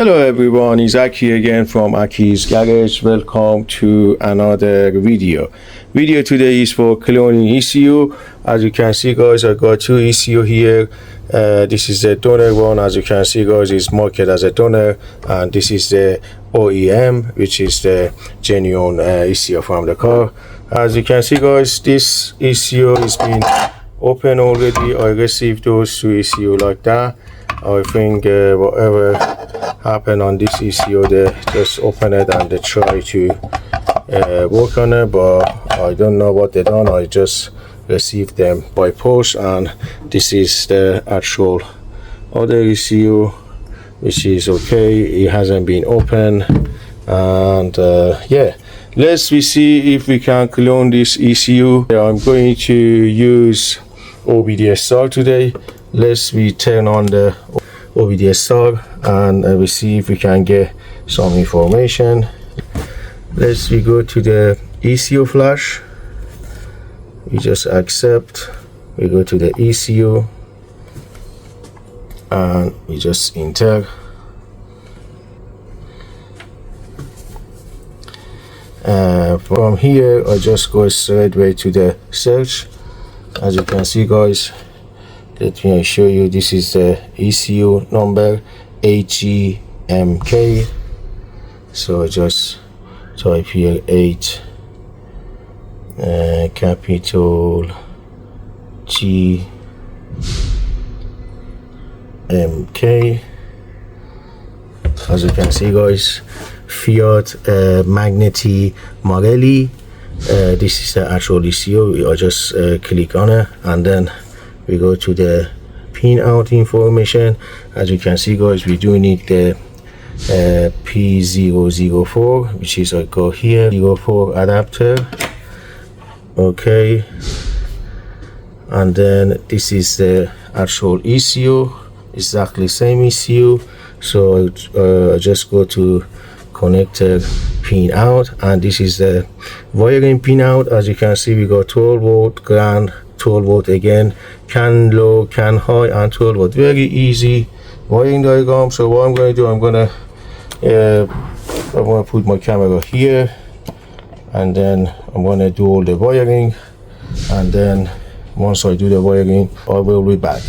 Hello everyone, it's Aki again from Aki's Garage. Welcome to another video. Video today is for cloning ECU. As you can see guys, I got two ECU here. This is the donor one. As you can see guys, it's marked as a donor, and this is the OEM, which is the genuine ECU from the car. As you can see guys, this ECU is been open already. I received those two ECU like that. I think whatever happened on this ECU, they just open it and they try to work on it, but I don't know what they done. I just received them by post, and this is the actual other ECU, which is okay. It hasn't been open, and yeah, let's see if we can clone this ECU. I'm going to use OBDSTAR today. Let's turn on the OBDSTAR and we see if we can get some information. Let's go to the ECU flash. We just accept. We go to the ECU and we just enter. From here, I just go straight away to the search. As you can see guys, let me show you. This is the ECU number HGMK. So just type here 8 capital G MK. As you can see guys, Fiat Magneti Marelli. This is the actual ECU. I just click on it, and then we go to the pin out information. As you can see guys, we do need the P004, which is I go here 04 adapter. Okay, and then this is the actual ECU, exactly same ECU. So I just go to connector pin out, and this is the wiring pin out. As you can see, we got 12 volt ground, 12 volt again, can low, can high, and 12 volt. Very easy wiring diagram. So what I'm going to do, I'm going to put my camera here, and then I'm going to do all the wiring, and then once I do the wiring, I will be back.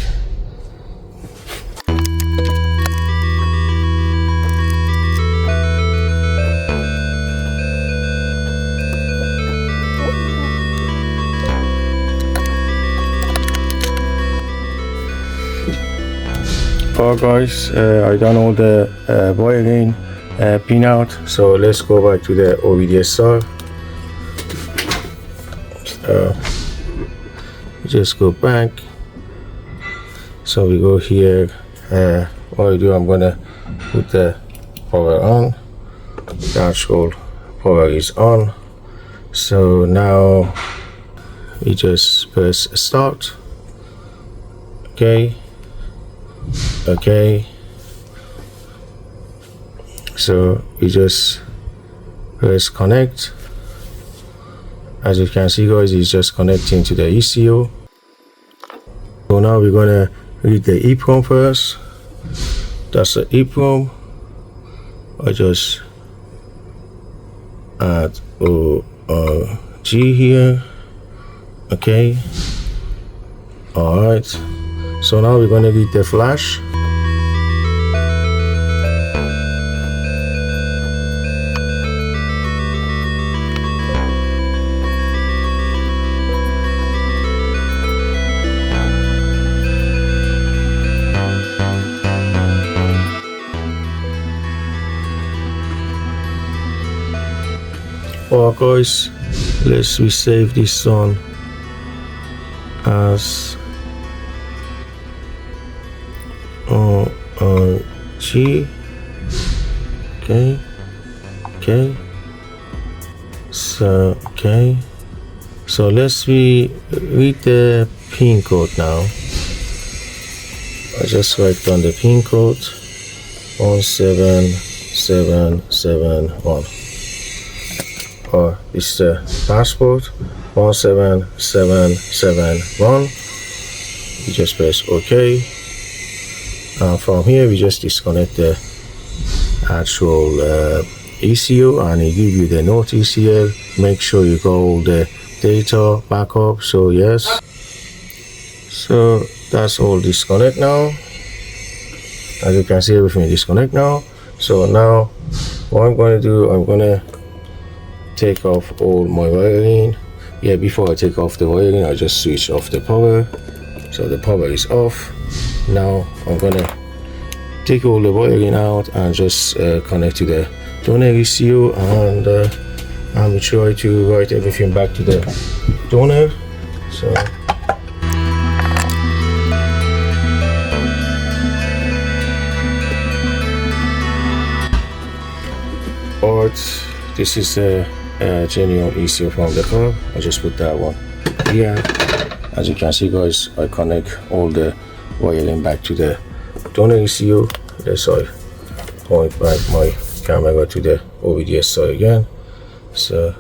Alright guys, I done all the wiring pin out, so let's go back to the OBDSTAR. So just go back. So we go here. What I do, I'm gonna put the power on. The actual power is on. So now we just press start. Okay, so we just press connect. As you can see guys, it's just connecting to the ECU. So now we're gonna read the EEPROM first. That's the EEPROM. I just add ORG here. Okay, all right. So now we're going to read the flash. Alright guys, let's save this one as ORG. Okay, so let's read the pin code now. I just write down the pin code 17771, or it's the passport 17771. You just press OK. From here we just disconnect the actual ECU, and it give you the notice here. Make sure you got all the data backup. So yes, so that's all disconnect now. As you can see, everything disconnect now. So now what I'm going to do, I'm going to take off all my wiring. Yeah, before I take off the wiring, I just switch off the power. So the power is off. Now I'm going to take all the wiring out and just connect to the donor ECU, and I will try to write everything back to the donor. So alright, this is a genuine ECU from the car. I just put that one here. As you can see guys, I connect all the wiring back to the donor ECU. Yes, I point back my camera to the OBDSTAR again. So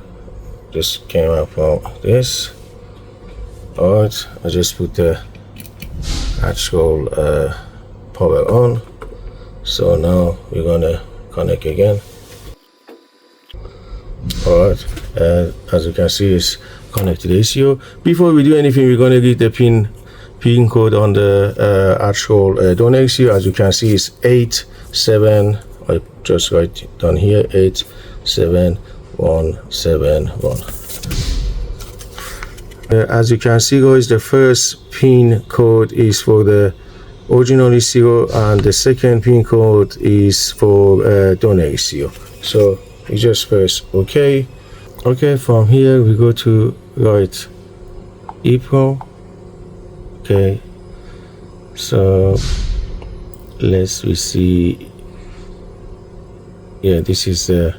just came out from this. Alright, I just put the actual power on. So now we're gonna connect again. Alright, as you can see, it's connected to the ECU. Before we do anything, we're gonna read the pin code on the actual donor ECU. As you can see, it's 87. I just write it down here, 87171. As you can see guys, the first pin code is for the original ECU, and the second pin code is for donor ECU. So you just press OK. Okay, from here we go to write EEPROM. Okay, so we see. Yeah, this is the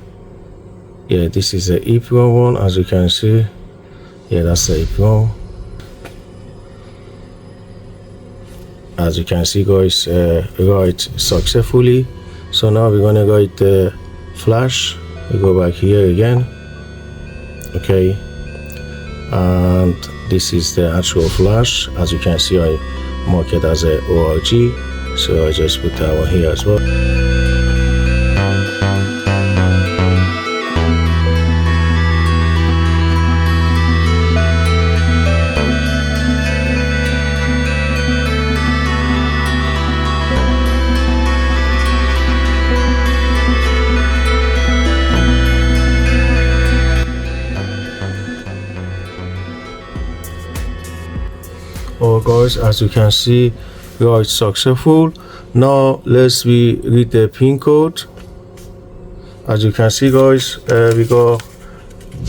EEPROM one. As you can see, yeah, that's the EEPROM. As you can see guys, write successfully. So now we're gonna write the flash. We go back here again. Okay, and this is the actual flash. As you can see, I mark it as a ORG, so I just put that one here as well. Guys, as you can see, it's successful. Now let's read the pin code. As you can see guys, we got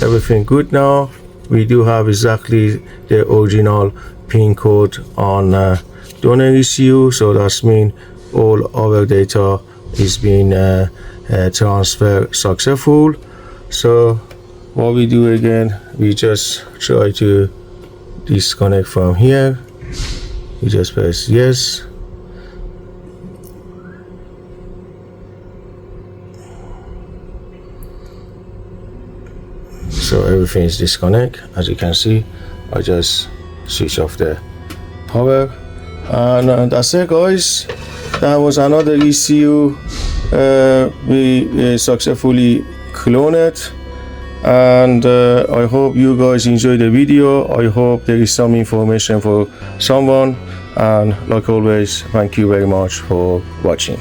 everything good now. We do have exactly the original pin code on donor ECU, so that means all our data is being transferred successful. So what we do again, we just try to disconnect from here. You just press yes. So everything is disconnect. As you can see, I just switch off the power, and that's it guys. That was another ECU. We successfully cloned it, and I hope you guys enjoyed the video. I hope there is some information for someone, and like always, thank you very much for watching.